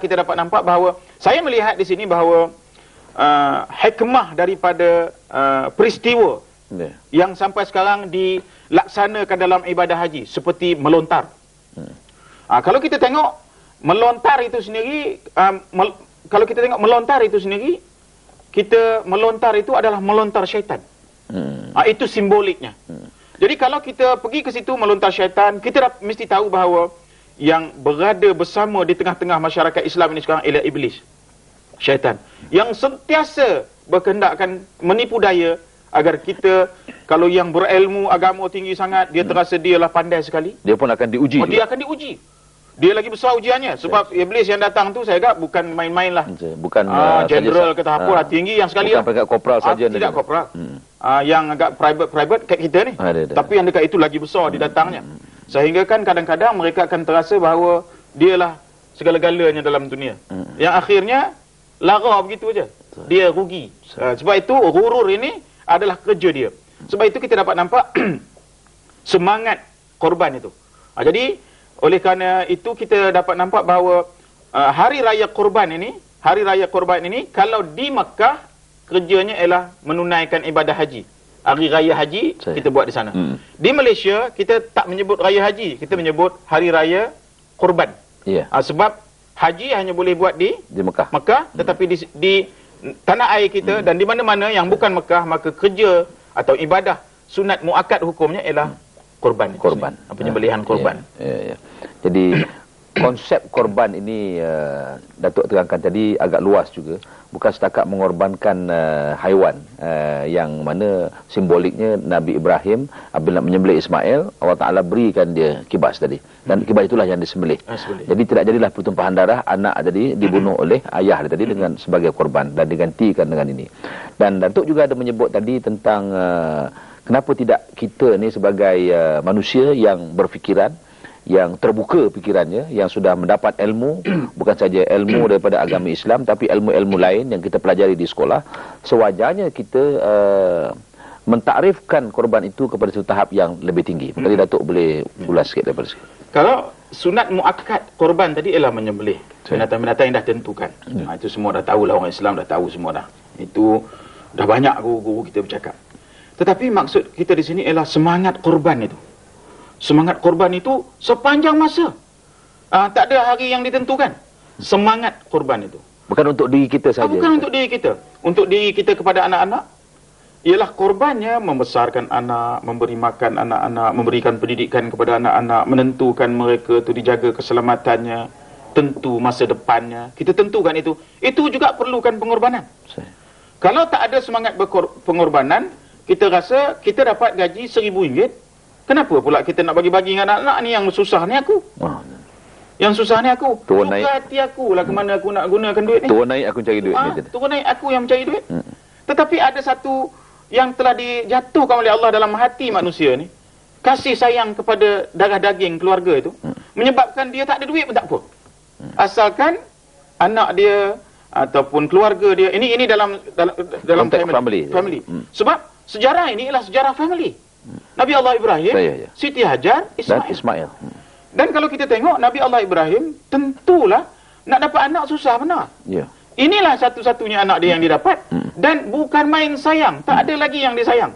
kita dapat nampak bahawa saya melihat di sini bahawa hikmah daripada peristiwa yang sampai sekarang dilaksanakan dalam ibadah haji seperti melontar. Kalau kita tengok melontar itu sendiri, melontar itu adalah melontar syaitan. Itu simboliknya. Jadi kalau kita pergi ke situ melontar syaitan, kita mesti tahu bahawa yang berada bersama di tengah-tengah masyarakat Islam ini sekarang ialah iblis, syaitan, yang sentiasa berkehendak akan menipu daya agar kita, kalau yang berilmu agama tinggi sangat, dia terasa dialah pandai sekali. Dia pun akan diuji. Dia akan diuji. Dia lagi besar ujiannya. Sebab iblis yang datang tu saya agak bukan main-main lah. Bukan general ke tahap lah, tinggi yang sekali. Bukan peringkat korporal saja. Tidak korporal. Yang agak private kat kita ni. Tapi yang dekat itu lagi besar dia datangnya. Sehingga kan kadang-kadang mereka akan terasa bahawa dialah segala-galanya dalam dunia. Yang akhirnya lara begitu aja. Dia rugi. Sebab itu ghurur ini adalah kerja dia. Sebab itu kita dapat nampak semangat korban itu. Jadi oleh kerana itu kita dapat nampak bahawa hari raya korban ini kalau di Mekah kerjanya ialah menunaikan ibadah haji. Hari raya haji kita buat di sana. Di Malaysia kita tak menyebut raya haji, kita menyebut hari raya korban. Sebab haji hanya boleh buat di Mekah. Tetapi di tanah air kita dan di mana-mana yang bukan Mekah, maka kerja atau ibadah sunat muakkad hukumnya ialah korban. Penyembelihan korban. Jadi konsep korban ini Datuk terangkan tadi agak luas juga. Bukan setakat mengorbankan haiwan yang mana simboliknya Nabi Ibrahim apabila menyembelih Ismail, Allah Ta'ala berikan dia kibas tadi. Dan kibas itulah yang disembelih. Jadi tidak jadilah pertumpahan darah, anak tadi dibunuh oleh ayah dia tadi dengan sebagai korban dan digantikan dengan ini. Dan Datuk juga ada menyebut tadi tentang kenapa tidak kita ni sebagai manusia yang berfikiran, yang terbuka pikirannya, yang sudah mendapat ilmu, bukan saja ilmu daripada agama Islam, tapi ilmu-ilmu lain yang kita pelajari di sekolah, sewajarnya kita mentakrifkan korban itu kepada satu tahap yang lebih tinggi. Tadi Datuk boleh ulas sikit daripada sini. Kalau sunat muakkad korban tadi ialah menyembelih binatang-binatang yang dah tentukan. Itu semua dah tahulah, orang Islam dah tahu semua dah. Itu dah banyak guru-guru kita bercakap. Tetapi maksud kita di sini ialah semangat korban itu. Semangat korban itu sepanjang masa. Tak ada hari yang ditentukan. Semangat korban itu. Bukan untuk diri kita saja. Bukan untuk diri kita. Untuk diri kita kepada anak-anak. Ialah korbannya membesarkan anak, memberi makan anak-anak, memberikan pendidikan kepada anak-anak, menentukan mereka itu dijaga keselamatannya, tentu masa depannya. Kita tentukan itu. Itu juga perlukan pengorbanan. Kalau tak ada semangat pengorbanan, kita rasa kita dapat gaji RM1,000. Kenapa pula kita nak bagi-bagi dengan anak-anak ni? Yang susah ni aku. Yang susah ni aku. Turun naik. Hati aku lah ke mana aku nak gunakan duit ni. Turun naik aku cari duit. Turun naik aku yang mencari duit. Tetapi ada satu yang telah dijatuhkan oleh Allah dalam hati manusia ni. Kasih sayang kepada darah daging keluarga itu. Menyebabkan dia tak ada duit pun tak apa. Asalkan anak dia ataupun keluarga dia. Ini dalam family. Sebab sejarah ini ialah sejarah family. Nabi Allah Ibrahim, Siti Hajar, Ismail. Dan kalau kita tengok Nabi Allah Ibrahim, tentulah nak dapat anak susah benar. Inilah satu-satunya anak dia yang dia dapat. Dan bukan main sayang, tak ada lagi yang disayang.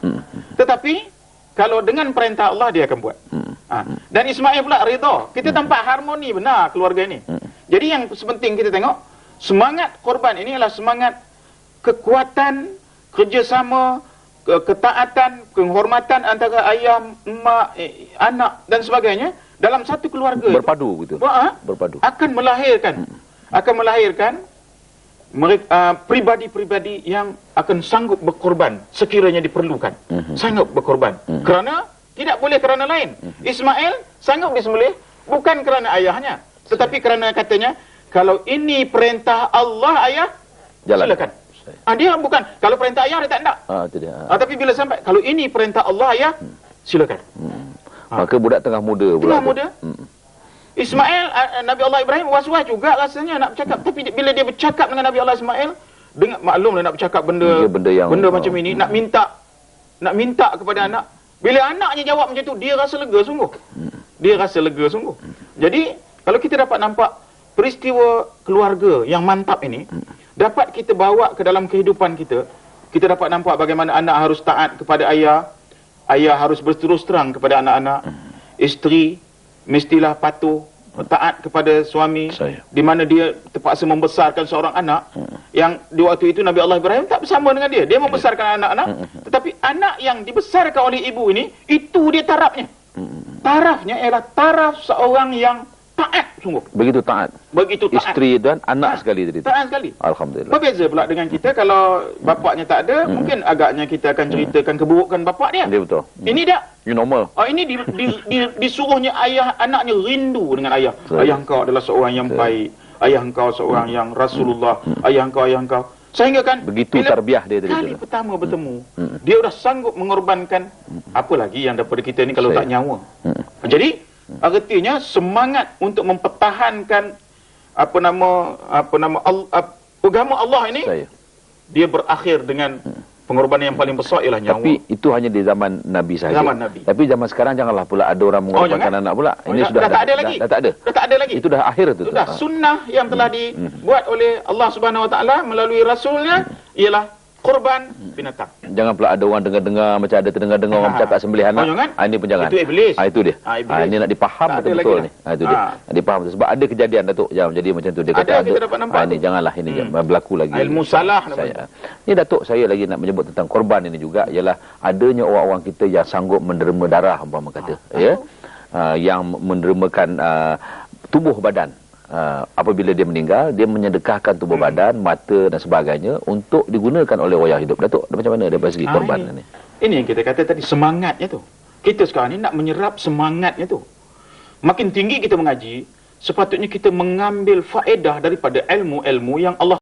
Tetapi kalau dengan perintah Allah dia akan buat. Dan Ismail pula reda. Kita tampak harmoni benar keluarga ini. Jadi yang sepenting kita tengok, semangat korban ini adalah semangat kekuatan, kerjasama, ketaatan, penghormatan antara ayah, emak, anak dan sebagainya dalam satu keluarga. Berpadu gitu. Berpadu. Akan melahirkan pribadi-pribadi yang akan sanggup berkorban sekiranya diperlukan. Sanggup berkorban. Kerana tidak boleh kerana lain. Ismail sanggup disembelih bukan kerana ayahnya, tetapi kerana katanya, kalau ini perintah Allah ayah, silakan. Dia bukan, kalau perintah ayah dia tak nak. Tapi bila sampai, kalau ini perintah Allah ayah, silakan. Maka budak tengah muda pula. Ismail, Nabi Allah Ibrahim was-was juga rasanya nak bercakap. Tapi bila dia bercakap dengan Nabi Allah Ismail, maklumlah nak bercakap benda macam ini, nak minta kepada anak. Bila anaknya jawab macam tu, dia rasa lega sungguh. Jadi kalau kita dapat nampak peristiwa keluarga yang mantap ini dapat kita bawa ke dalam kehidupan kita. Kita dapat nampak bagaimana anak harus taat kepada ayah, ayah harus berterus terang kepada anak-anak, isteri mestilah patuh taat kepada suami, di mana dia terpaksa membesarkan seorang anak yang di waktu itu Nabi Allah Ibrahim tak bersama dengan dia. Dia membesarkan anak-anak, tetapi anak yang dibesarkan oleh ibu ini, itu dia tarafnya. Tarafnya ialah taraf seorang yang taat sungguh. Begitu taat. Begitu taat. Isteri dan anak sekali tadi. Taat sekali. Alhamdulillah. Berbeza pula dengan kita, kalau bapaknya tak ada, mungkin agaknya kita akan ceritakan keburukan bapak dia. Dia betul. Ini tak. Ini normal. Ini disuruhnya ayah, anaknya rindu dengan ayah. Ayah engkau adalah seorang yang baik. Ayah engkau seorang yang Rasulullah. Ayah engkau. Sehingga kan begitu tarbiyah dia tadi. Kali pertama bertemu, dia sudah sanggup mengorbankan apa lagi yang daripada kita ni kalau tak nyawa. Jadi artinya semangat untuk mempertahankan agama Allah ini, dia berakhir dengan pengorbanan yang paling besar ialah nyawa. Tapi itu hanya di zaman Nabi sahaja. Zaman Nabi. Tapi zaman sekarang janganlah pula ada orang mengorbankan anak pula. Ini sudah tak ada lagi. Dah tak ada. Dah tak ada lagi. Itu dah akhir tu. Sudah sunnah yang telah dibuat oleh Allah Subhanahu Wa Taala melalui Rasulnya ialah korban binatang. Jangan pula ada orang dengar-dengar macam ada terdengar-dengar orang bercakap sembelih anak. Ini pun jangan. Itu iblis. Itu dia. Ini nak dipaham betul-betul ni. Itu dia. Nak dipaham betul. Sebab ada kejadian Datuk Jam jadi macam tu dia kata ada. Kita dapat nampak ini janganlah ini berlaku lagi. Ilmu salah saya. Ni Datuk saya lagi nak menyebut tentang korban ini juga ialah adanya orang-orang kita yang sanggup menderma darah umpama kata ya. Yang mendermakan tubuh badan. Apabila dia meninggal, dia menyedekahkan tubuh badan, mata dan sebagainya untuk digunakan oleh orang yang hidup. Datuk, macam mana dari segi korban ini? Ini yang kita kata tadi, semangatnya tu. Kita sekarang ni nak menyerap semangatnya tu. Makin tinggi kita mengaji, sepatutnya kita mengambil faedah daripada ilmu-ilmu yang Allah